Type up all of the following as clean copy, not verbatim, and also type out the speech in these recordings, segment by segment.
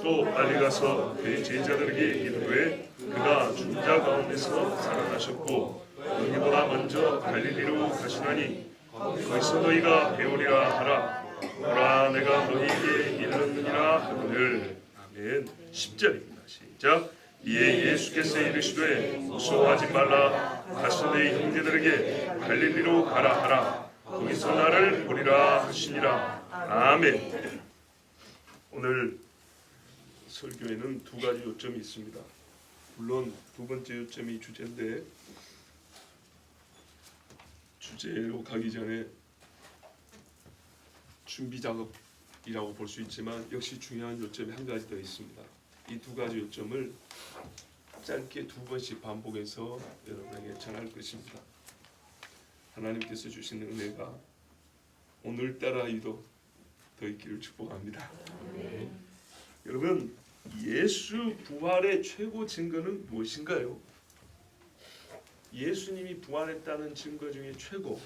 또 빨리 가서 그의 제자들에게 이르되 그가 죽은 자 가운데서 살아나셨고 너희보다 먼저 갈릴리로 가시나니 거기서 너희가 배우리라 하라. 보라 내가 너희에게 이르느니라 하거늘. 아멘. 10절입니다. 시작. 이에 예수께서 이르시되 무서워하지 말라. 가서 너희 형제들에게 갈릴리로 가라 하라. 거기서 나를 보리라 하시니라. 아멘. 오늘 설교에는 두 가지 요점이 있습니다. 물론 두 번째 요점이 주제인데 주제로 가기 전에 준비 작업이라고 볼 수 있지만 역시 중요한 요점이 한 가지 더 있습니다. 이 두 가지 요점을 짧게 두 번씩 반복해서 여러분에게 전할 것입니다. 하나님께서 주시는 은혜가 오늘따라 유독 더 있기를 축복합니다. 여러분, 예수 부활의 최고 증거는 무엇인가요? 예수님이 부활했다는 증거 중에 최고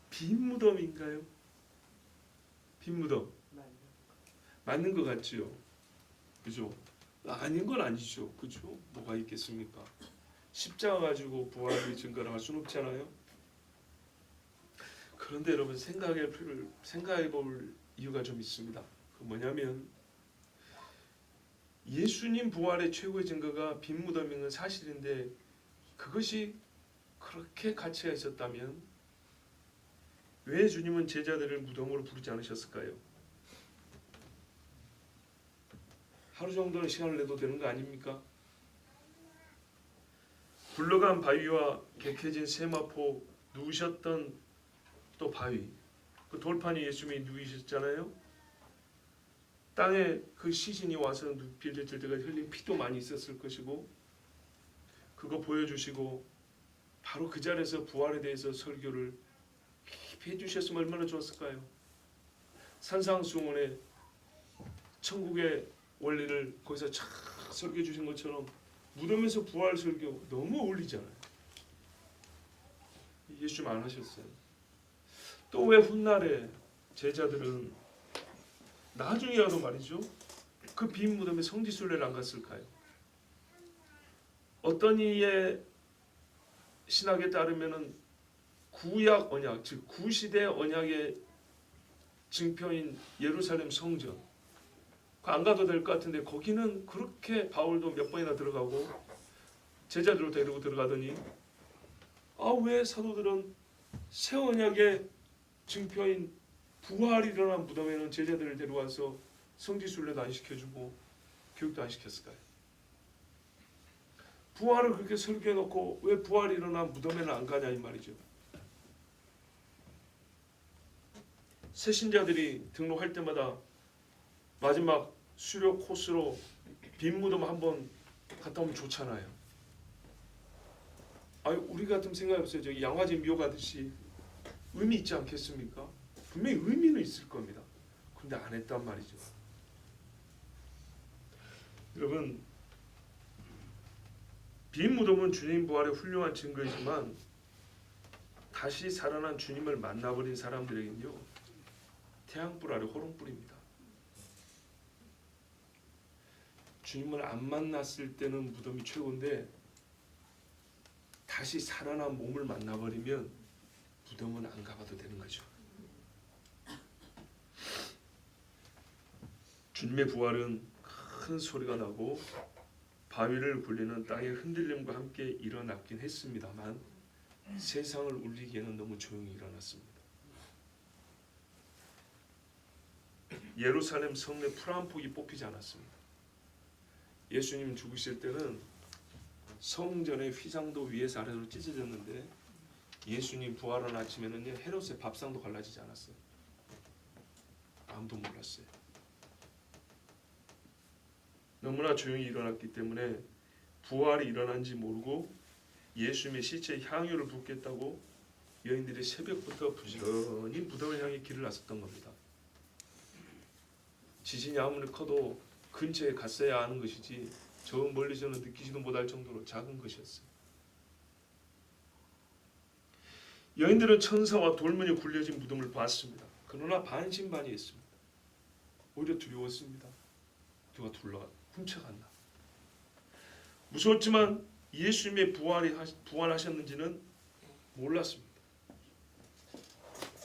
빈 무덤인가요? 빈 무덤 맞는 것 같지요? 그죠? 아닌 건 아니죠. 그죠? 뭐가 있겠습니까? 십자가 가지고 부활의 증거를 할 수는 없잖아요. 그런데 여러분 생각해 볼 이유가 좀 있습니다. 그 뭐냐면 예수님 부활의 최고의 증거가 빈 무덤인 건 사실인데 그것이 그렇게 가치가 있었다면 왜 주님은 제자들을 무덤으로 부르지 않으셨을까요? 하루 정도는 시간을 내도 되는 거 아닙니까? 굴러간 바위와 객해진 세마포 누우셨던 또 바위, 그 돌판이 예수님이 누이셨잖아요. 땅에 그 시신이 와서 빌려질 때가 흘린 피도 많이 있었을 것이고 그거 보여주시고 바로 그 자리에서 부활에 대해서 설교를 깊이 해주셨으면 얼마나 좋았을까요? 산상수훈의 천국의 원리를 거기서 쫙 설교해 주신 것처럼 무덤에서 부활 설교 너무 어울리잖아요. 예수님 안 하셨어요. 또 왜 훗날에 제자들은 나중에라도 말이죠. 그 빈 무덤에 성지순례를 안 갔을까요? 어떤 이의 신학에 따르면은 구약 언약, 즉 구시대 언약의 증표인 예루살렘 성전 안 가도 될 것 같은데 거기는 그렇게 바울도 몇 번이나 들어가고 제자들을 데리고 들어가더니 왜 사도들은 새 언약의 증표인 부활이 일어난 무덤에는 제자들을 데려와서 성지순례도 안 시켜주고 교육도 안 시켰을까요? 부활을 그렇게 설교해놓고 왜 부활이 일어난 무덤에는 안 가냐 이 말이죠. 새신자들이 등록할 때마다 마지막 수료 코스로 빈 무덤 한번 갔다 오면 좋잖아요. 우리 같으면 생각해보세요. 저기 양화제 미호 가듯이 의미 있지 않겠습니까? 분명히 의미는 있을 겁니다. 그런데 안 했단 말이죠. 여러분, 빈 무덤은 주님 부활의 훌륭한 증거이지만 다시 살아난 주님을 만나버린 사람들에게는요 태양불 아래 호롱불입니다. 주님을 안 만났을 때는 무덤이 최고인데 다시 살아난 몸을 만나버리면 무덤은 안 가봐도 되는 거죠. 주님의 부활은 큰 소리가 나고 바위를 굴리는 땅의 흔들림과 함께 일어났긴 했습니다만 세상을 울리기에는 너무 조용히 일어났습니다. 예루살렘 성내 풀 한 폭이 뽑히지 않았습니다. 예수님 죽으실 때는 성전의 휘장도 위에서 아래로 찢어졌는데 예수님 부활한 아침에는 헤롯의 밥상도 갈라지지 않았어요. 아무도 몰랐어요. 너무나 조용히 일어났기 때문에 부활이 일어난지 모르고 예수님의 시체에 향유를 붓겠다고 여인들이 새벽부터 부지런히 무덤을 향해 길을 나섰던 겁니다. 지진이 아무리 커도 근처에 갔어야 하는 것이지 저 멀리서는 느끼지도 못할 정도로 작은 것이었어요. 여인들은 천사와 돌문이 굴려진 무덤을 봤습니다. 그러나 반신반의했습니다. 오히려 두려웠습니다. 누가 훔쳐갔나. 무서웠지만 예수님의 부활하셨는지는 몰랐습니다.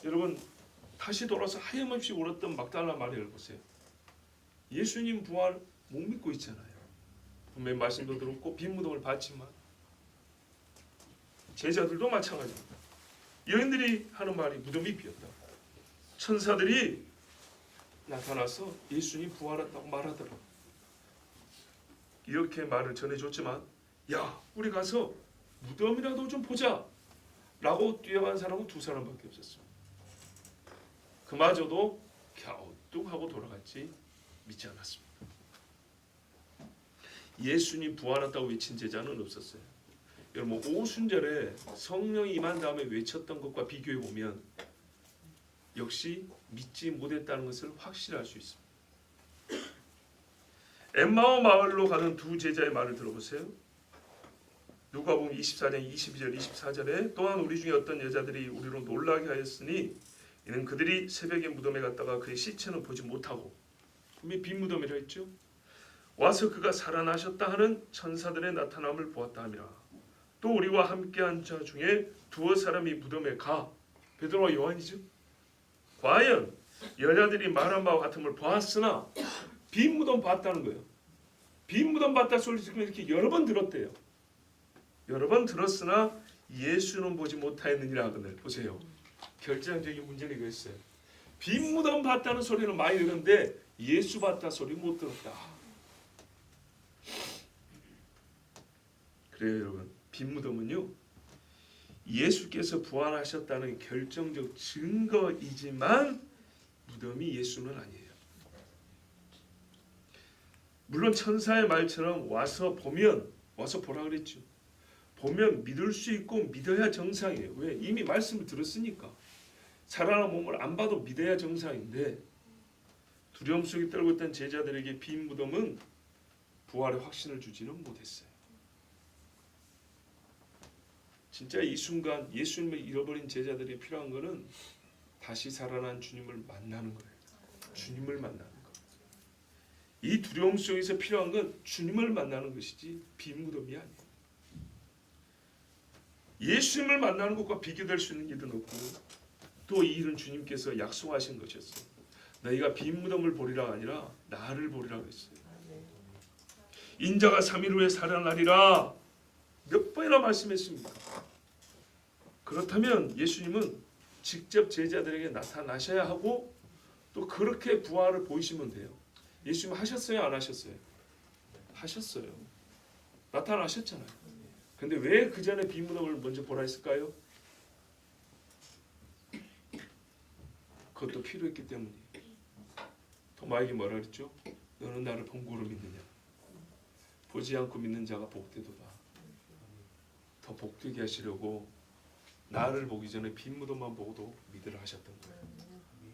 여러분, 다시 돌아서 하염없이 울었던 막달라 마리아를 보세요. 예수님 부활 못 믿고 있잖아요. 분명히 말씀도 들었고 빈 무덤을 봤지만 제자들도 마찬가지입니다. 여인들이 하는 말이 무덤이 비었다. 천사들이 나타나서 예수님 부활했다고 말하더라고. 이렇게 말을 전해줬지만 야, 우리 가서 무덤이라도 좀 보자 라고 뛰어간 사람은 2사람밖에 없었습니다. 그마저도 갸우뚱하고 돌아갔지 믿지 않았습니다. 예수님 부활했다고 외친 제자는 없었어요. 여러분, 오순절에 성령이 임한 다음에 외쳤던 것과 비교해 보면 역시 믿지 못했다는 것을 확실히 알 수 있습니다. 엠마오 마을로 가는 두 제자의 말을 들어보세요. 누가복음 24장 22절 24절에 또한 우리 중에 어떤 여자들이 우리로 놀라게 하였으니 이는 그들이 새벽에 무덤에 갔다가 그의 시체는 보지 못하고, 분명히 빈 무덤이라 했죠. 와서 그가 살아나셨다 하는 천사들의 나타남을 보았다 함이라. 또 우리와 함께한 자 중에 2사람이 무덤에 가, 베드로와 요한이죠. 과연 여자들이 말한 바와 같음을 보았으나 빈 무덤 봤다는 거예요. 빈 무덤 봤다 소리 들으면 이렇게 여러 번 들었대요. 여러 번 들었으나 예수는 보지 못하였느니라 하거든요. 보세요. 결정적인 문제는 이거였어요. 빈 무덤 봤다는 소리는 많이 들었는데 예수 봤다 소리 못 들었다. 그래요, 여러분. 빈 무덤은요, 예수께서 부활하셨다는 결정적 증거이지만 무덤이 예수는 아니에요. 물론 천사의 말처럼 와서 보라 그랬죠. 보면 믿을 수 있고 믿어야 정상이에요. 왜? 이미 말씀을 들었으니까. 살아난 몸을 안 봐도 믿어야 정상인데, 두려움 속에 떨고 있던 제자들에게 빈 무덤은 부활의 확신을 주지는 못했어요. 진짜 이 순간 예수님을 잃어버린 제자들이 필요한 것은 다시 살아난 주님을 만나는 거예요. 주님을 만나는 거. 이 두려움 속에서 필요한 건 주님을 만나는 것이지 빈 무덤이 아니에요. 예수님을 만나는 것과 비교될 수 있는 일은 없고, 또 이 일은 주님께서 약속하신 것이었어요. 너희가 빈 무덤을 보리라 아니라 나를 보리라 그랬어요. 인자가 3일 후에 살아나리라 몇 번이나 말씀했습니까? 그렇다면 예수님은 직접 제자들에게 나타나셔야 하고, 또 그렇게 부활을 보이시면 돼요. 예수님 하셨어요, 안 하셨어요? 하셨어요. 나타나셨잖아요. 근데 왜 그 전에 빈 무덤을 먼저 보라 했을까요? 그것도 필요했기 때문이에요. 토마에게 뭐라 그랬죠? 너는 나를 본고로 믿느냐? 보지 않고 믿는 자가 복되도다. 더 복되게 하시려고 나를 보기 전에 빈 무덤만 보고도 믿으라 하셨던 거예요.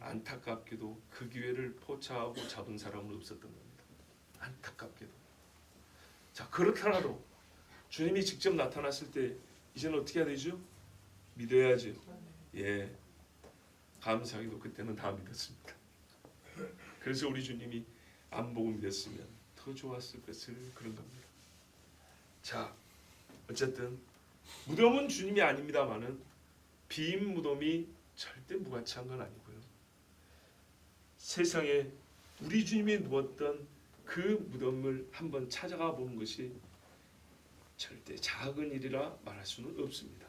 안타깝게도 그 기회를 포착하고 잡은 사람은 없었던 겁니다. 안타깝게도. 자, 그렇더라도 주님이 직접 나타났을 때 이제는 어떻게 해야 되죠? 믿어야죠. 예, 감사하게도 그때는 다 믿었습니다. 그래서 우리 주님이 안 보고 믿었으면 더 좋았을 것을 그런 겁니다. 자, 어쨌든 무덤은 주님이 아닙니다만은 빈 무덤이 절대 무가치한 건 아니고요. 세상에 우리 주님이 누웠던 그 무덤을 한번 찾아가 보는 것이 절대 작은 일이라 말할 수는 없습니다.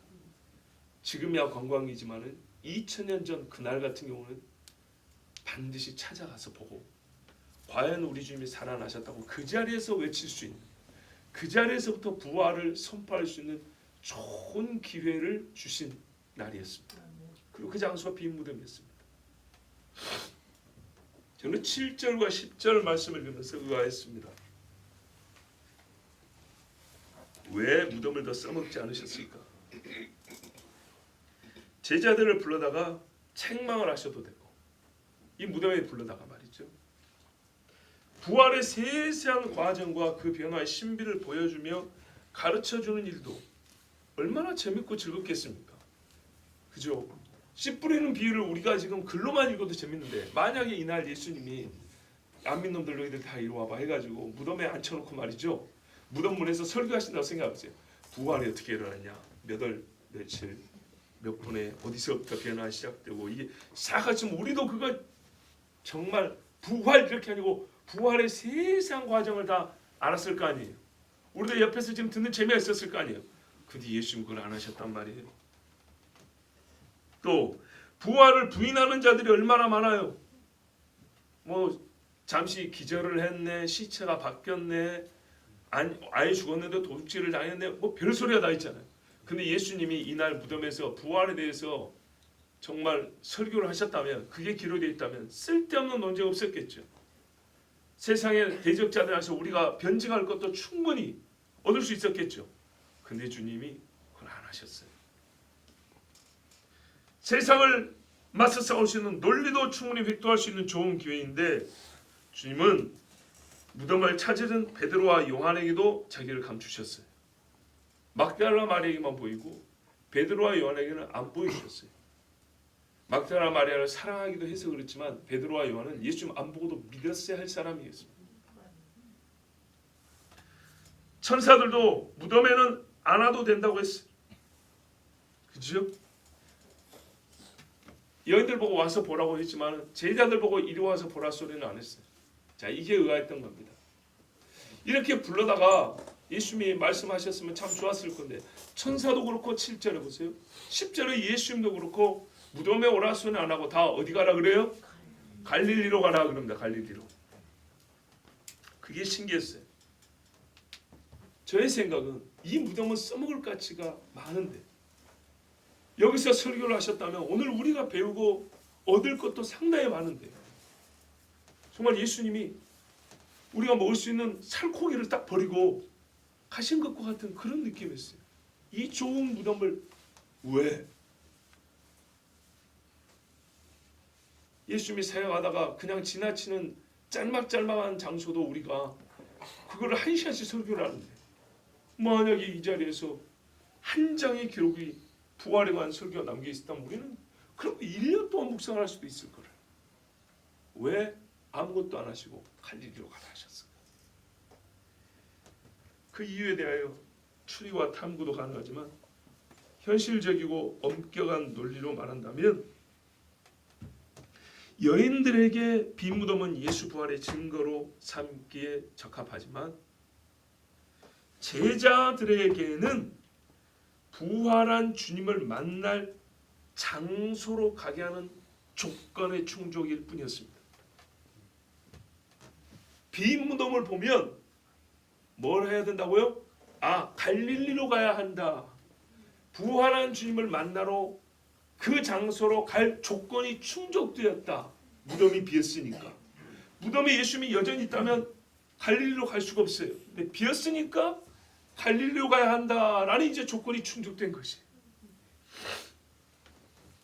지금이야 관광이지만은 2000년 전 그날 같은 경우는 반드시 찾아가서 보고, 과연 우리 주님이 살아나셨다고 그 자리에서 외칠 수 있는, 그 자리에서부터 부활을 선포할 수 있는 좋은 기회를 주신 날이었습니다. 그리고 그 장소가 빈 무덤이었습니다. 저는 7절과 10절 말씀을 읽으면서 의아했습니다. 왜 무덤을 더 써먹지 않으셨을까? 제자들을 불러다가 책망을 하셔도 되고, 이 무덤에 불러다가 말이죠, 부활의 세세한 과정과 그 변화의 신비를 보여주며 가르쳐주는 일도 얼마나 재밌고 즐겁겠습니까? 그죠? 씨 뿌리는 비유를 우리가 지금 글로만 읽어도 재밌는데, 만약에 이날 예수님이 안 믿는 놈들 너희들 다 이리 와봐 해가지고 무덤에 앉혀놓고 말이죠. 무덤 문에서 설교하신다고 생각하세요. 부활이 어떻게 일어났냐, 몇 월 며칠 몇 분에 어디서부터 변화 시작되고 이게 시작하시면 우리도 그거 정말 부활 이렇게 아니고 부활의 세상 과정을 다 알았을 거 아니에요. 우리도 옆에서 지금 듣는 재미가 있었을 거 아니에요. 근데 예수님 그걸 안 하셨단 말이에요. 또 부활을 부인하는 자들이 얼마나 많아요. 뭐 잠시 기절을 했네, 시체가 바뀌었네, 아예 죽었는데 도둑질을 당했네, 뭐 별소리가 다 있잖아요. 근데 예수님이 이날 무덤에서 부활에 대해서 정말 설교를 하셨다면, 그게 기록되어 있다면 쓸데없는 논쟁 없었겠죠. 세상의 대적자들에서 우리가 변증할 것도 충분히 얻을 수 있었겠죠. 근데 주님이 그걸 안 하셨어요. 세상을 맞서 싸울 수 있는 논리도 충분히 획도할 수 있는 좋은 기회인데 주님은 무덤을 찾으는 베드로와 요한에게도 자기를 감추셨어요. 막달라 마리아에게만 보이고 베드로와 요한에게는 안 보이셨어요. 막달라 마리아를 사랑하기도 해서 그렇지만 베드로와 요한은 예수님 안 보고도 믿었어야 할 사람이었습니다. 천사들도 무덤에는 안 와도 된다고 했어요. 그죠? 여인들 보고 와서 보라고 했지만 제자들 보고 이리 와서 보라 소리는 안 했어요. 자, 이게 의아했던 겁니다. 이렇게 불러다가 예수님이 말씀하셨으면 참 좋았을 건데 천사도 그렇고 7절에 보세요. 10절에 예수님도 그렇고 무덤에 오라 소리는 안 하고 다 어디 가라 그래요? 갈릴리로 가라 그럽니다. 갈릴리로. 그게 신기했어요. 저의 생각은 이 무덤은 써먹을 가치가 많은데 여기서 설교를 하셨다면 오늘 우리가 배우고 얻을 것도 상당히 많은데 정말 예수님이 우리가 먹을 수 있는 살코기를 딱 버리고 가신 것과 같은 그런 느낌이었어요. 이 좋은 무덤을 왜? 예수님이 사역하다가 그냥 지나치는 짤막짤막한 장소도 우리가 그걸 한 시간씩 설교를 하는데 만약에 이 자리에서 한 장의 기록이 부활에 관한 설교가 남겨 있었다면 우리는 그럼 1년 동안 묵상을 할 수도 있을 거를. 왜 아무것도 안 하시고 갈릴리로 가라 하셨을까? 그 이유에 대하여 추리와 탐구도 가능하지만 현실적이고 엄격한 논리로 말한다면 여인들에게 빈 무덤은 예수 부활의 증거로 삼기에 적합하지만 제자들에게는 부활한 주님을 만날 장소로 가게 하는 조건의 충족일 뿐이었습니다. 빈 무덤을 보면 뭘 해야 된다고요? 갈릴리로 가야 한다. 부활한 주님을 만나러 그 장소로 갈 조건이 충족되었다. 무덤이 비었으니까. 무덤에 예수님이 여전히 있다면 갈릴리로 갈 수가 없어요. 근데 비었으니까 갈릴리로 가야 한다라는 이제 조건이 충족된 것이.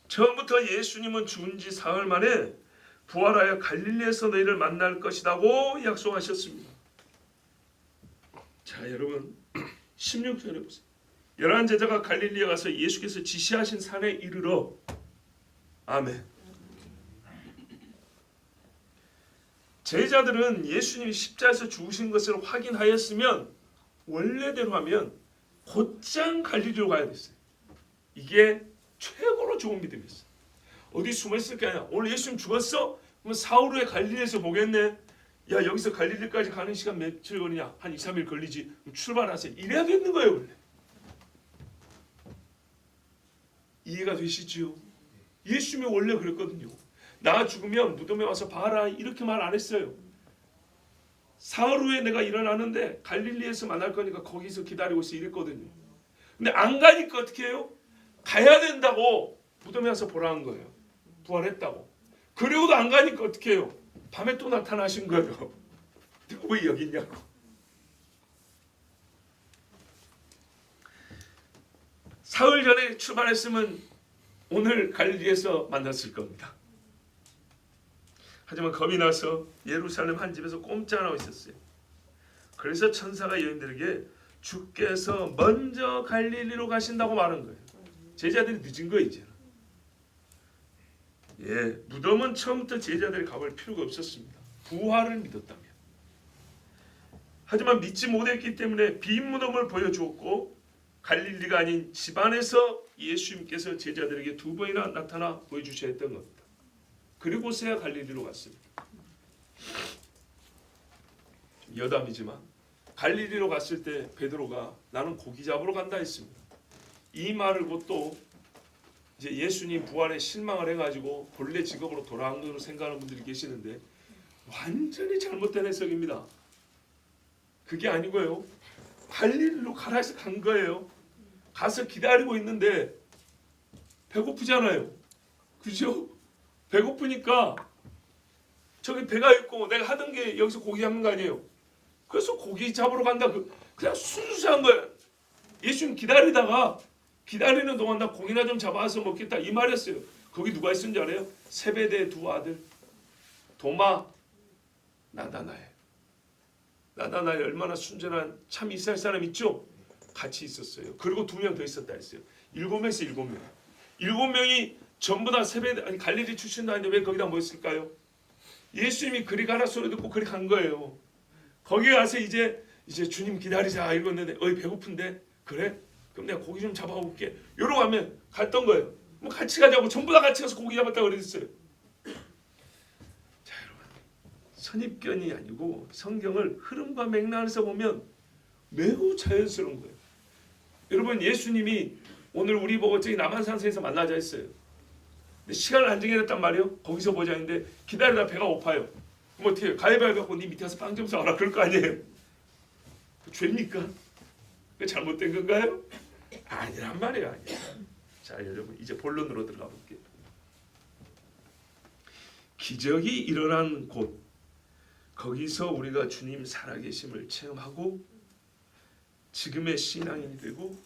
처음부터 예수님은 죽은 지 사흘 만에 부활하여 갈릴리에서 너희를 만날 것이라고 약속하셨습니다. 자, 여러분 16절에 보세요. 11 제자가 갈릴리에 가서 예수께서 지시하신 산에 이르러 아멘. 제자들은 예수님이 십자가에서 죽으신 것을 확인하였으면 원래대로 하면 곧장 갈릴리로 가야 됐어요. 이게 최고로 좋은 믿음이었어요. 어디 숨어있을 게 아니야. 오늘 예수님 죽었어? 그럼 사흘 후에 갈릴리에서 보겠네. 야, 여기서 갈릴리까지 가는 시간 며칠 걸리냐? 한 2, 3일 걸리지. 출발하세요. 이래야 되는 거예요 원래. 이해가 되시지요? 예수님이 원래 그랬거든요. 나 죽으면 무덤에 와서 봐라 이렇게 말 안 했어요. 사흘 후에 내가 일어나는데 갈릴리에서 만날 거니까 거기서 기다리고 있어 이랬거든요. 근데 안 가니까 어떻게 해요? 가야 된다고 무덤에 와서 보라는 거예요. 부활했다고. 그리고도 안 가니까 어떻게 해요? 밤에 또 나타나신 거예요. 내가 왜 여기 있냐고. 사흘 전에 출발했으면 오늘 갈릴리에서 만났을 겁니다. 하지만 겁이 나서 예루살렘 한 집에서 꼼짝하고 있었어요. 그래서 천사가 여인들에게 주께서 먼저 갈릴리로 가신다고 말한 거예요. 제자들이 늦은 거예요 이제는. 무덤은 처음부터 제자들이 가볼 필요가 없었습니다. 부활을 믿었다며. 하지만 믿지 못했기 때문에 빈 무덤을 보여주었고 갈릴리가 아닌 집안에서 예수님께서 제자들에게 2번이나 나타나 보여주셔야 했던 겁니다. 그리고서야 갈릴리로 갔습니다. 여담이지만 갈릴리로 갔을 때 베드로가 나는 고기 잡으러 간다 했습니다. 이 말을 듣고 이제 예수님 부활에 실망을 해가지고 본래 직업으로 돌아간 것으로 생각하는 분들이 계시는데 완전히 잘못된 해석입니다. 그게 아니고요. 갈릴리로 가라 해서 간 거예요. 가서 기다리고 있는데 배고프잖아요. 그죠? 배고프니까 저기 배가 있고 내가 하던 게 여기서 고기 잡는 거 아니에요. 그래서 고기 잡으러 간다. 그냥 순수한 거예요. 예수님 기다리는 동안 나 고기나 좀 잡아서 먹겠다 이 말이었어요. 거기 누가 있었는지 알아요? 세베대의 2 아들 도마, 나다나엘. 나다나엘 얼마나 순전한 참 이스라엘 사람 있죠? 같이 있었어요. 그리고 2명 더 있었다 했어요. 7명에서 7명. 7명이 전부 다 세베대 아니 갈릴리 출신도 아닌데 왜 거기다 모였을까요? 예수님이 그리 가라 소리 듣고 그리 간 거예요. 거기 가서 이제 주님 기다리자 이러는데 어이 배고픈데 그래? 그럼 내가 고기 좀 잡아올게. 이러고 하면 갔던 거예요. 뭐 같이 가자고 전부 다 같이 가서 고기 잡았다고 그랬어요. 자 여러분 선입견이 아니고 성경을 흐름과 맥락에서 보면 매우 자연스러운 거예요. 여러분 예수님이 오늘 우리 보고 저기 남한산성에서 만나자 했어요. 근데 시간을 안 정해놨단 말이에요. 거기서 보자 했는데 기다리다 배가 고파요. 그럼 어떻게 해요? 가위바위보 하고 네 밑에 가서 빵 좀 사와라 그럴 거 아니에요. 죄입니까? 잘못된 건가요? 아니란 말이에요. 아니에요. 자 여러분 이제 본론으로 들어가 볼게요. 기적이 일어난 곳 거기서 우리가 주님 살아계심을 체험하고 지금의 신앙인이 되고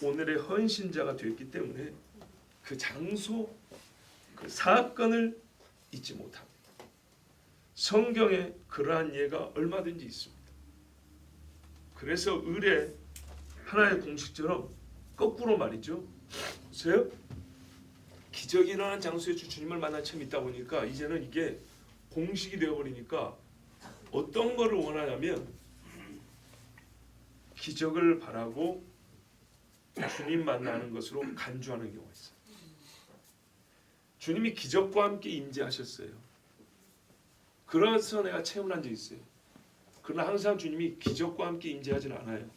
오늘의 헌신자가 되었기 때문에 그 장소 그 사건을 잊지 못합니다. 성경에 그러한 예가 얼마든지 있습니다. 그래서 의례 하나의 공식처럼 거꾸로 말이죠. 보세요. 기적이 일어난 장소에 주님을 만난 체험이 있다 보니까 이제는 이게 공식이 되어버리니까 어떤 거를 원하냐면 기적을 바라고 주님 만나는 것으로 간주하는 경우가 있어요. 주님이 기적과 함께 임재하셨어요. 그래서 내가 체험을 한 적이 있어요. 그러나 항상 주님이 기적과 함께 임재하지는 않아요.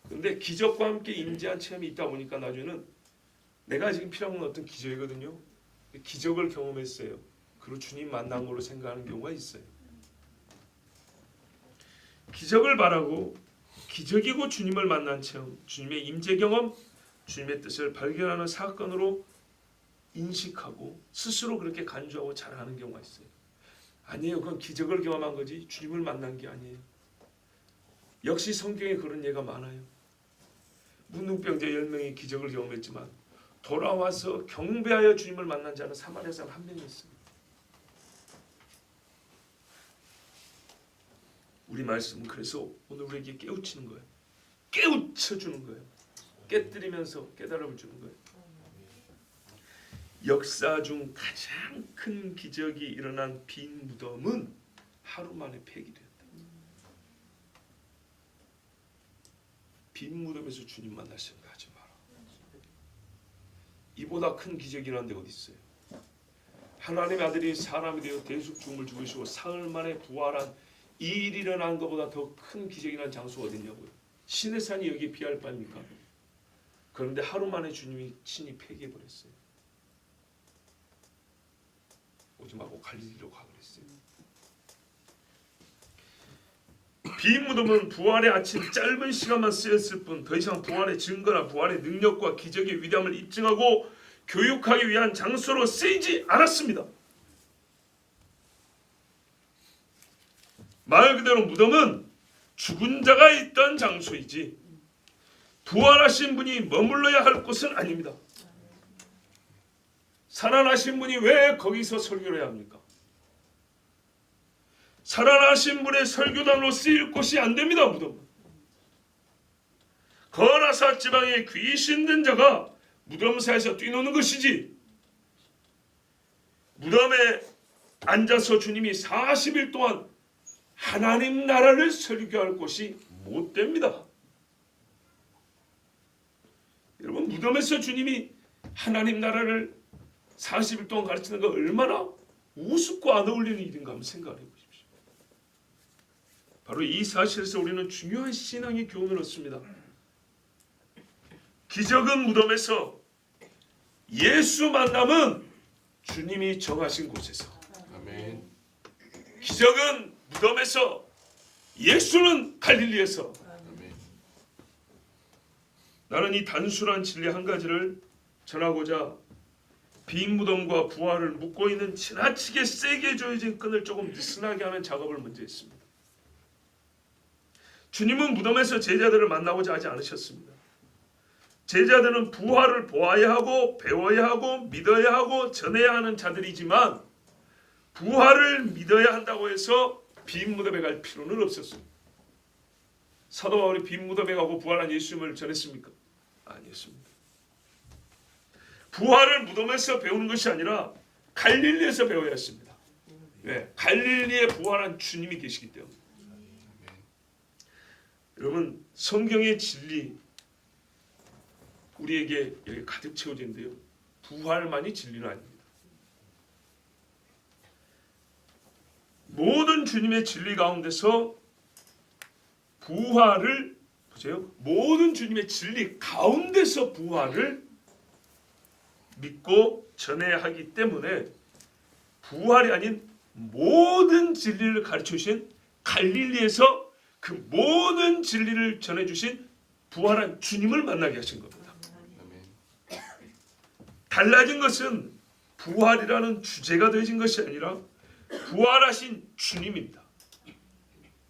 그런데 기적과 함께 임재한 체험이 있다 보니까 나중에는 내가 지금 필요한 건 어떤 기적이거든요. 기적을 경험했어요. 그리고 주님 만난 걸로 생각하는 경우가 있어요. 기적을 바라고 기적이고 주님을 만난 체험, 주님의 임재 경험, 주님의 뜻을 발견하는 사건으로 인식하고 스스로 그렇게 간주하고 자랑하는 경우가 있어요. 아니에요. 그건 기적을 경험한 거지 주님을 만난 게 아니에요. 역시 성경에 그런 예가 많아요. 문둥병자 10명이 기적을 경험했지만 돌아와서 경배하여 주님을 만난 자는 사마리아 사람 1명이 있습니다. 우리 말씀은 그래서 오늘 우리에게 깨우치는 거예요. 깨우쳐주는 거예요. 깨뜨리면서 깨달음을 주는 거예요. 역사 중 가장 큰 기적이 일어난 빈 무덤은 하루 만에 폐기되었다. 빈 무덤에서 주님 만날 생각하지 마라. 이보다 큰 기적이 일어난 데 어디 있어요? 하나님의 아들이 사람이 되어 대속 죽음을 죽으시고 사흘 만에 부활한 이 일이 일어난 것보다 더 큰 기적이 일어난 장소가 어디냐고요? 신의 산이 여기에 비할 바입니까? 그런데 하루 만에 주님이 친히 폐기해버렸어요. 오지 말고 갈릴리로 가 그랬어요. 빈 무덤은 부활의 아침 짧은 시간만 쓰였을 뿐 더 이상 부활의 증거나 부활의 능력과 기적의 위대함을 입증하고 교육하기 위한 장소로 쓰이지 않았습니다. 말 그대로 무덤은 죽은 자가 있던 장소이지 부활하신 분이 머물러야 할 곳은 아닙니다. 살아나신 분이 왜 거기서 설교를 해야 합니까? 살아나신 분의 설교단으로 쓰일 곳이 안 됩니다. 무덤은. 거라사 지방에 귀신 든 자가 무덤 사이에서 뛰노는 것이지 무덤에 앉아서 주님이 40일 동안 하나님 나라를 설교할 곳이 못 됩니다. 여러분, 무덤에서 주님이 하나님 나라를 40일 동안 가르치는 거 얼마나 우습고 안 어울리는 일인가 한번 생각해 보십시오. 바로 이 사실에서 우리는 중요한 신앙의 교훈을 얻습니다. 기적은 무덤에서, 예수 만남은 주님이 정하신 곳에서. 아멘. 기적은 무덤에서, 예수는 갈릴리에서. 아멘. 나는 이 단순한 진리 한 가지를 전하고자 빈 무덤과 부활을 묶고 있는 지나치게 세게 조여진 끈을 조금 느슨하게 하는 작업을 먼저 했습니다. 주님은 무덤에서 제자들을 만나고자 하지 않으셨습니다. 제자들은 부활을 보아야 하고 배워야 하고 믿어야 하고 전해야 하는 자들이지만 부활을 믿어야 한다고 해서 빈 무덤에 갈 필요는 없었습니다. 사도 바울이 빈 무덤에 가고 부활한 예수님을 전했습니까? 아니었습니다. 부활을 무덤에서 배우는 것이 아니라 갈릴리에서 배워야 했습니다. 네, 갈릴리에 부활한 주님이 계시기 때문에. 여러분, 성경의 진리 우리에게 여기 가득 채워지는데요, 부활만이 진리는 아닙니다. 모든 주님의 진리 가운데서 부활을 보세요. 모든 주님의 진리 가운데서 부활을 믿고 전해야 하기 때문에 부활이 아닌 모든 진리를 가르쳐주신 갈릴리에서 그 모든 진리를 전해주신 부활한 주님을 만나게 하신 겁니다. 달라진 것은 부활이라는 주제가 되어진 것이 아니라 부활하신 주님입니다.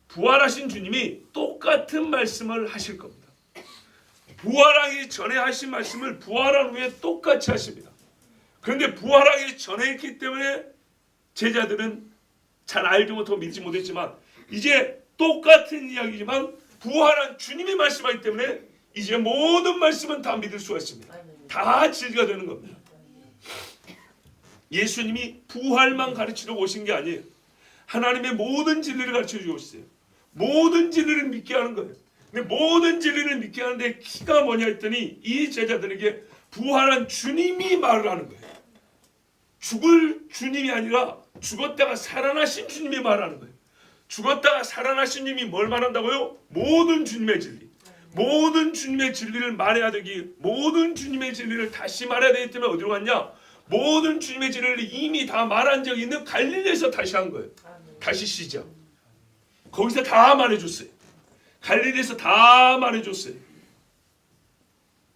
부활하신 주님이 똑같은 말씀을 하실 겁니다. 부활하기 전에 하신 말씀을 부활한 후에 똑같이 하십니다. 그런데 부활하기 전에 했기 때문에 제자들은 잘 알지 못하고 믿지 못했지만 이제 똑같은 이야기지만 부활한 주님이 말씀하기 때문에 이제 모든 말씀은 다 믿을 수가 있습니다. 다 진리가 되는 겁니다. 예수님이 부활만 가르치러 오신 게 아니에요. 하나님의 모든 진리를 가르쳐 주셨어요. 모든 진리를 믿게 하는 거예요. 근데 모든 진리를 믿게 하는데 키가 뭐냐 했더니 이 제자들에게 부활한 주님이 말을 하는 거예요. 죽을 주님이 아니라 죽었다가 살아나신 주님이 말하는 거예요. 죽었다가 살아나신 주님이 뭘 말한다고요? 모든 주님의 진리. 모든 주님의 진리를 말해야 되기, 모든 주님의 진리를 다시 말해야 되기 때문에 어디로 갔냐? 모든 주님의 진리를 이미 다 말한 적이 있는 갈릴리에서 다시 한 거예요. 다시 시작. 거기서 다 말해줬어요. 갈릴리에서 다 말해줬어요.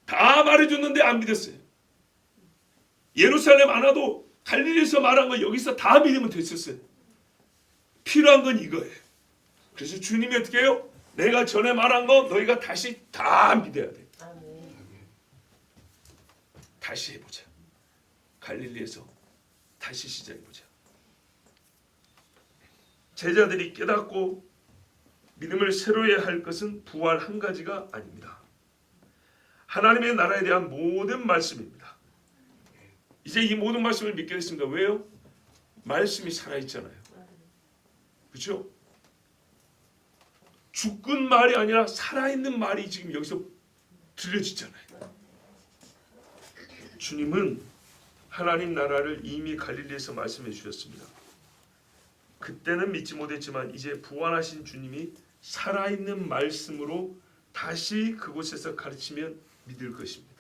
다 말해줬는데 안 믿었어요. 예루살렘 안 와도 갈릴리에서 말한 거 여기서 다 믿으면 됐었어요. 필요한 건 이거예요. 그래서 주님이 어떻게 해요? 내가 전에 말한 거 너희가 다시 다 믿어야 돼. 다시 해보자. 갈릴리에서 다시 시작해보자. 제자들이 깨닫고 믿음을 새로 해야 할 것은 부활 한 가지가 아닙니다. 하나님의 나라에 대한 모든 말씀입니다. 이제 이 모든 말씀을 믿게 됐습니다. 왜요? 말씀이 살아있잖아요. 그렇죠? 죽은 말이 아니라 살아있는 말이 지금 여기서 들려지잖아요. 주님은 하나님 나라를 이미 갈릴리에서 말씀해 주셨습니다. 그때는 믿지 못했지만 이제 부활하신 주님이 살아있는 말씀으로 다시 그곳에서 가르치면 믿을 것입니다.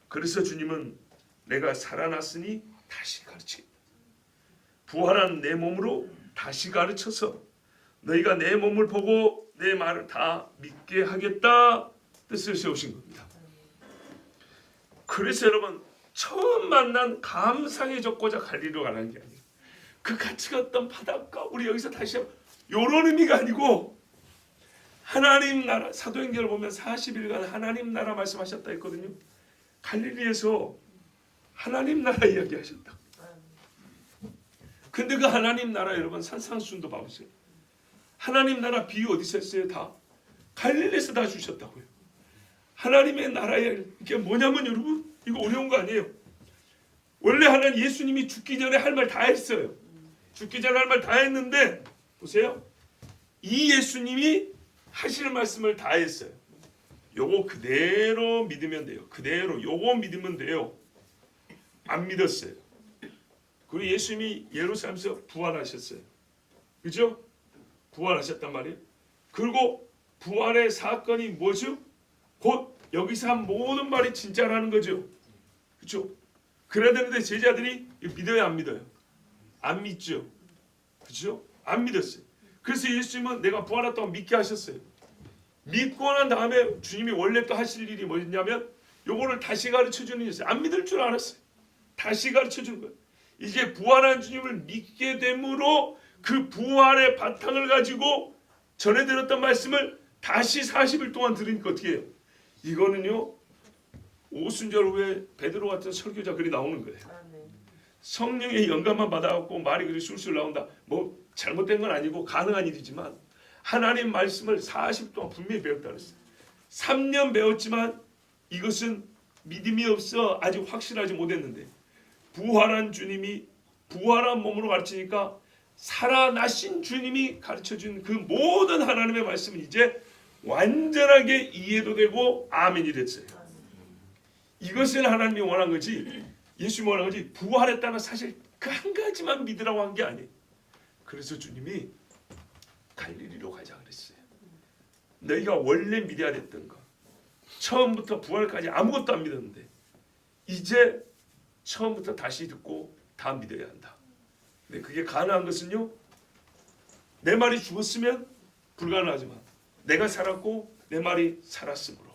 그래서 주님은 내가 살아났으니 다시 가르치겠다. 부활한 내 몸으로 다시 가르쳐서 너희가 내 몸을 보고 내 말을 다 믿게 하겠다 뜻을 세우신 겁니다. 그래서 여러분 처음 만난 감상에 적고자 갈릴리로 가는 게 아니에요. 그 같이 갔던 바닷가 우리 여기서 다시 이런 의미가 아니고 하나님 나라 사도행전을 보면 40일간 하나님 나라 말씀하셨다 했거든요. 갈릴리에서 하나님 나라 이야기하셨다. 근데 그 하나님 나라 여러분 산상수훈도 봐보세요. 하나님 나라 비유 어디서 했어요? 다 갈릴리에서 다 주셨다고요. 하나님의 나라에 이게 뭐냐면 여러분 이거 어려운 거 아니에요. 원래 하나님 예수님이 죽기 전에 할 말 다 했어요. 죽기 전에 할 말 다 했는데 보세요. 이 예수님이 하시는 말씀을 다 했어요. 요거 그대로 믿으면 돼요. 그대로 요거 믿으면 돼요. 안 믿었어요. 그리고 예수님이 예루살렘에서 부활하셨어요. 그죠? 부활하셨단 말이에요. 그리고 부활의 사건이 뭐죠? 곧 여기서 한 모든 말이 진짜라는 거죠. 그렇죠? 그래야 되는데 제자들이 믿어요, 안 믿어요? 안 믿죠. 그렇죠? 안 믿었어요. 그래서 예수님은 내가 부활했다고 믿게 하셨어요. 믿고 난 다음에 주님이 원래 또 하실 일이 뭐였냐면 요거를 다시 가르쳐 주는 일이었어요. 안 믿을 줄 알았어요. 다시 가르쳐 주는 거예요. 이제 부활한 주님을 믿게 됨으로 그 부활의 바탕을 가지고 전에 들었던 말씀을 다시 40일 동안 들으니까 어떻게 해요? 이거는요, 오순절 후에 베드로 같은 설교자 글이 나오는 거예요. 성령의 영감만 받아갖고 말이 그리 술술 나온다. 뭐 잘못된 건 아니고 가능한 일이지만 하나님 말씀을 40일 동안 분명히 배웠다 그랬어요. 3년 배웠지만 이것은 믿음이 없어 아직 확실하지 못했는데 부활한 주님이 부활한 몸으로 가르치니까 살아나신 주님이 가르쳐준 그 모든 하나님의 말씀은 이제 완전하게 이해도 되고 아멘이 됐어요. 이것을 하나님이 원한 거지, 예수님이 원한 거지, 부활했다는 사실 그 한 가지만 믿으라고 한 게 아니에요. 그래서 주님이 갈릴리로 가자 그랬어요. 너희가 원래 믿어야 됐던 거, 처음부터 부활까지 아무것도 안 믿었는데 이제 처음부터 다시 듣고 다 믿어야 한다. 근데 그게 가능한 것은요, 내 말이 죽었으면 불가능하지만 내가 살았고 내 말이 살았으므로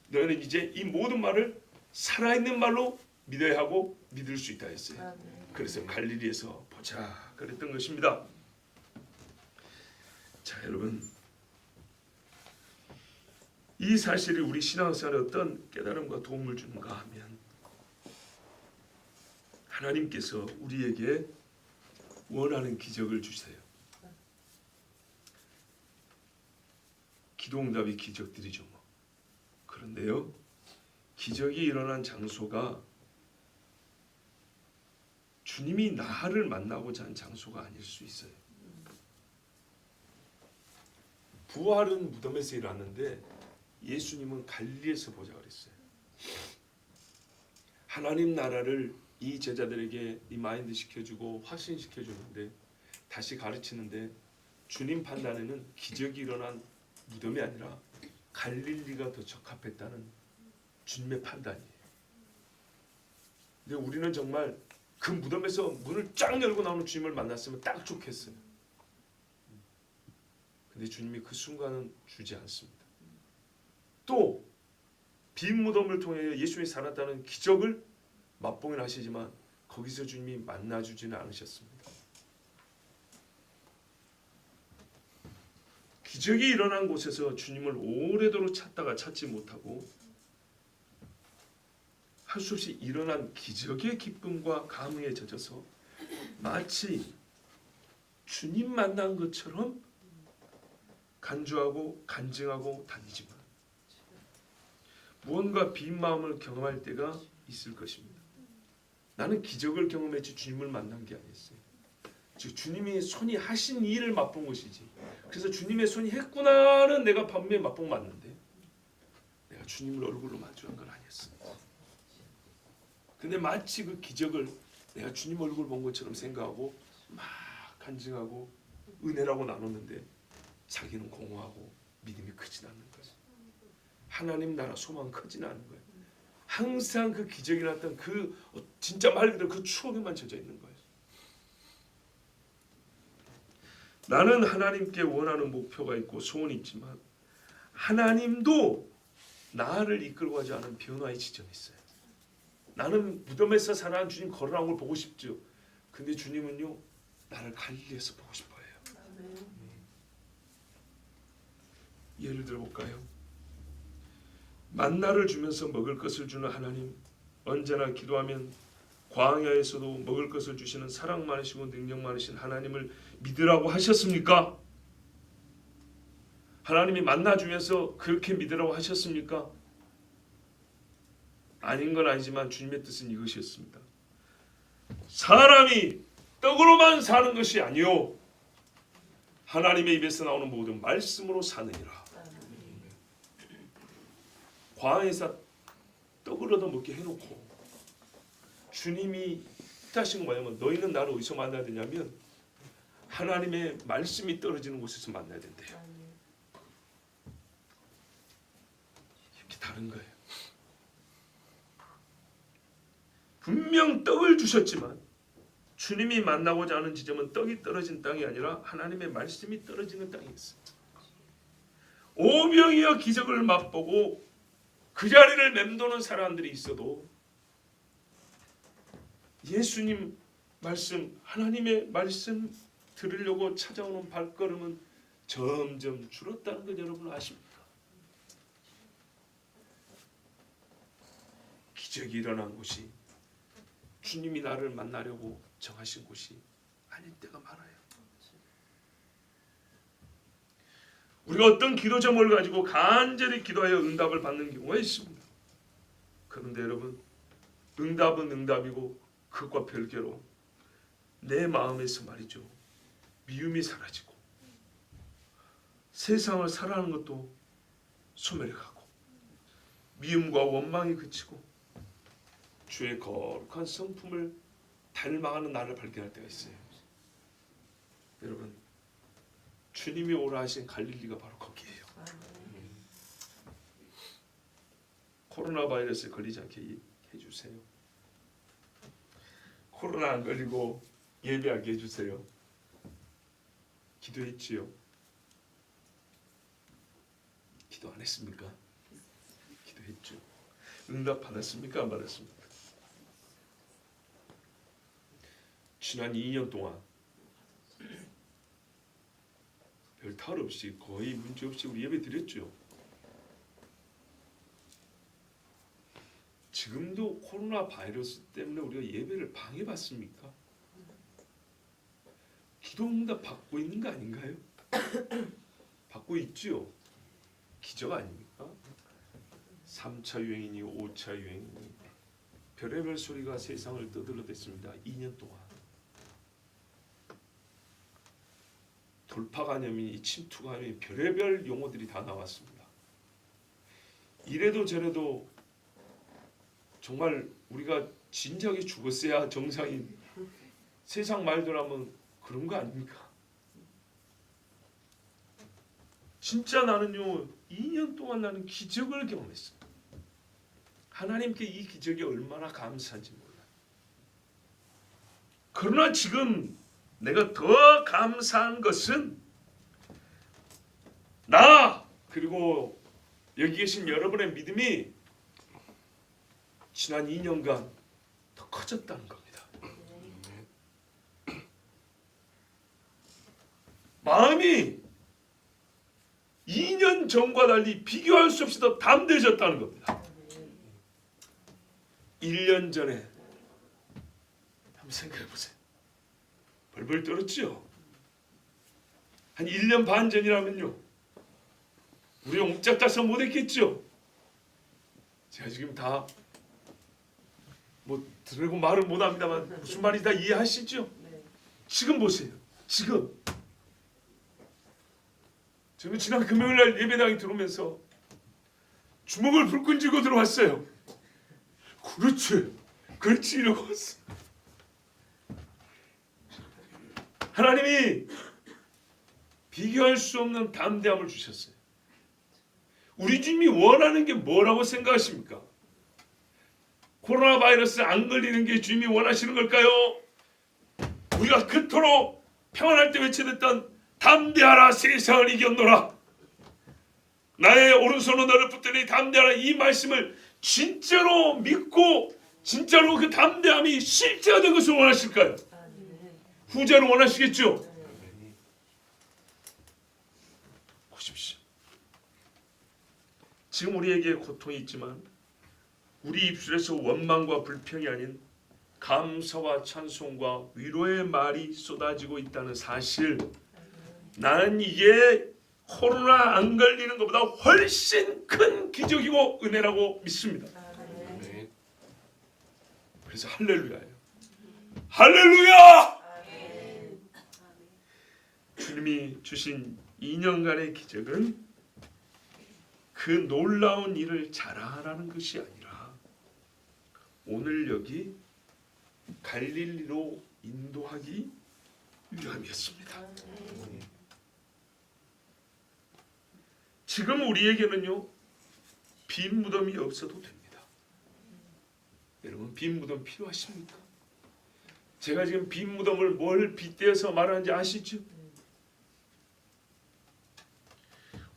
너희는 이제 이 모든 말을 살아있는 말로 믿어야 하고 믿을 수 있다 했어요. 그래서 갈릴리에서 보자 그랬던 것입니다. 자, 여러분, 이 사실이 우리 신앙생활에 어떤 깨달음과 도움을 주는가 하면 하나님께서 우리에게 원하는 기적을 주세요. 기도응답이 기적들이죠. 뭐. 그런데요, 기적이 일어난 장소가 주님이 나를 만나고자 한 장소가 아닐 수 있어요. 부활은 무덤에서 일어났는데 예수님은 갈릴리에서 보자 그랬어요. 하나님 나라를 이 제자들에게 리마인드 시켜주고 확신시켜주는데 다시 가르치는데 주님 판단에는 기적이 일어난 무덤이 아니라 갈릴리가 더 적합했다는 주님의 판단이에요. 근데 우리는 정말 그 무덤에서 문을 쫙 열고 나오는 주님을 만났으면 딱 좋겠어요. 근데 주님이 그 순간은 주지 않습니다. 또 빈 무덤을 통해 예수님이 살았다는 기적을 맛보긴 하시지만 거기서 주님이 만나주지는 않으셨습니다. 기적이 일어난 곳에서 주님을 오래도록 찾다가 찾지 못하고 할 수 없이 일어난 기적의 기쁨과 감흥에 젖어서 마치 주님 만난 것처럼 간주하고 간증하고 다니지만 무언가 빈 마음을 경험할 때가 있을 것입니다. 나는 기적을 경험했지 주님을 만난 게 아니었어요. 즉 주님이 손이 하신 일을 맛본 것이지. 그래서 주님의 손이 했구나는 내가 반면에 맛본 맞는데 내가 주님을 얼굴로 마주한 건 아니었습니다. 근데 마치 그 기적을 내가 주님 얼굴 본 것처럼 생각하고 막 간증하고 은혜라고 나눴는데 자기는 공허하고 믿음이 크진 않는 거죠. 하나님 나라 소망 크진 않은 거예요. 항상 그 기적이 났던 그 진짜 말 그대로 그 추억에만 젖어 있는 거예요. 나는 하나님께 원하는 목표가 있고 소원이 있지만 하나님도 나를 이끌고 가지 않은 변화의 지점이 있어요. 나는 무덤에서 살아난 주님 걸어나온 걸 보고 싶죠. 근데 주님은요, 나를 갈릴리에서 보고 싶어요. 예를 들어볼까요? 만나를 주면서 먹을 것을 주는 하나님, 언제나 기도하면 광야에서도 먹을 것을 주시는 사랑 많으시고 능력 많으신 하나님을 믿으라고 하셨습니까? 하나님이 만나 주면서 그렇게 믿으라고 하셨습니까? 아닌 건 아니지만 주님의 뜻은 이것이었습니다. 사람이 떡으로만 사는 것이 아니요 하나님의 입에서 나오는 모든 말씀으로 사느니라. 광야에서 떡을 얻어 먹게 해놓고 주님이 뜻하신 건 뭐냐면 너희는 나를 어디서 만나야 되냐면 하나님의 말씀이 떨어지는 곳에서 만나야 된대요. 이렇게 다른 거예요. 분명 떡을 주셨지만 주님이 만나고자 하는 지점은 떡이 떨어진 땅이 아니라 하나님의 말씀이 떨어지는 땅이었어요. 오병이어 기적을 맛보고 그 자리를 맴도는 사람들이 있어도 예수님 말씀, 하나님의 말씀 들으려고 찾아오는 발걸음은 점점 줄었다는 걸 여러분 아십니까? 기적이 일어난 곳이 주님이 나를 만나려고 정하신 곳이 아닐 때가 많아요. 우리가 어떤 기도 제목을 가지고 간절히 기도하여 응답을 받는 경우가 있습니다. 그런데 여러분, 응답은 응답이고 그것과 별개로 내 마음에서 말이죠, 미움이 사라지고 세상을 살아가는 것도 소멸해가고 미움과 원망이 그치고 주의 거룩한 성품을 닮아가는 나를 발견할 때가 있어요. 여러분, 주님이 오라 하신 갈릴리가 바로 거기에요. 코로나 바이러스에 걸리지 않게 해주세요. 코로나 안 걸리고 예배하게 해주세요. 기도했지요? 기도 안 했습니까? 기도했죠. 응답 받았습니까? 안 받았습니까? 지난 2년 동안 별 탈 없이 거의 문제 없이 우리 예배 드렸죠. 지금도 코로나 바이러스 때문에 우리가 예배를 방해받습니까? 기도 응답 받고 있는 거 아닌가요? 받고 있지요. 기적 아닙니까? 3차 유행이니 5차 유행이니 별의별 소리가 세상을 떠들어댔습니다. 2년 동안. 돌파 감염이니 침투 감염이니 별의별 용어들이 다 나왔습니다. 이래도 저래도 정말 우리가 진작에 죽었어야 정상인 세상 말들하면 그런 거 아닙니까? 진짜 나는요 2년 동안 나는 기적을 경험했어요. 하나님께 이 기적이 얼마나 감사한지 몰라요. 그러나 지금 내가 더 감사한 것은 나 그리고 여기 계신 여러분의 믿음이 지난 2년간 더 커졌다는 겁니다. 마음이 2년 전과 달리 비교할 수 없이 더 담대해졌다는 겁니다. 1년 전에 한번 생각해 보세요. 벌벌 떨었죠? 한 1년 반 전이라면요 우리 옴짝달싹 못했겠죠? 제가 지금 다 뭐 들으고 말을 못합니다만 무슨 말인지 다 이해하시죠? 지금 보세요. 지금 저는 지난 금요일날 예배당에 들어오면서 주먹을 불끈 쥐고 들어왔어요. 그렇지 이러고 왔어요. 하나님이 비교할 수 없는 담대함을 주셨어요. 우리 주님이 원하는 게 뭐라고 생각하십니까? 코로나 바이러스 안 걸리는 게 주님이 원하시는 걸까요? 우리가 그토록 평안할 때 외쳐댔던 담대하라 세상을 이겼노라. 나의 오른손으로 너를 붙들니 담대하라 이 말씀을 진짜로 믿고 진짜로 그 담대함이 실제가 된 것을 원하실까요? 후자를 원하시겠죠? 보십시오. 지금 우리에게 고통이 있지만 우리 입술에서 원망과 불평이 아닌 감사와 찬송과 위로의 말이 쏟아지고 있다는 사실, 나는 이게 코로나 안 걸리는 것보다 훨씬 큰 기적이고 은혜라고 믿습니다. 그래서 할렐루야예요. 할렐루야! 주님이 주신 2년간의 기적은 그 놀라운 일을 자랑하라는 것이 아니라 오늘 여기 갈릴리로 인도하기 위함이었습니다. 지금 우리에게는요, 빈 무덤이 없어도 됩니다. 여러분, 빈 무덤 필요하십니까? 제가 지금 빈 무덤을 뭘 빗대어서 말하는지 아시죠?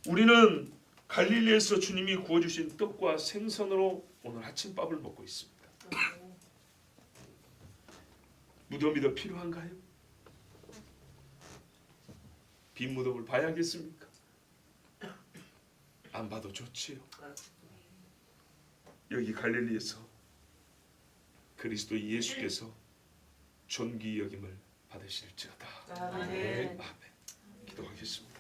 우리는 갈릴리에서 주님이 구워주신 떡과 생선으로 오늘 아침밥을 먹고 있습니다. 무덤이 더 필요한가요? 빈 무덤을 봐야겠습니까? 안 봐도 좋지요. 여기 갈릴리에서 그리스도 예수께서 존귀 여김을 받으실지어다. 아멘. 아멘. 기도하겠습니다.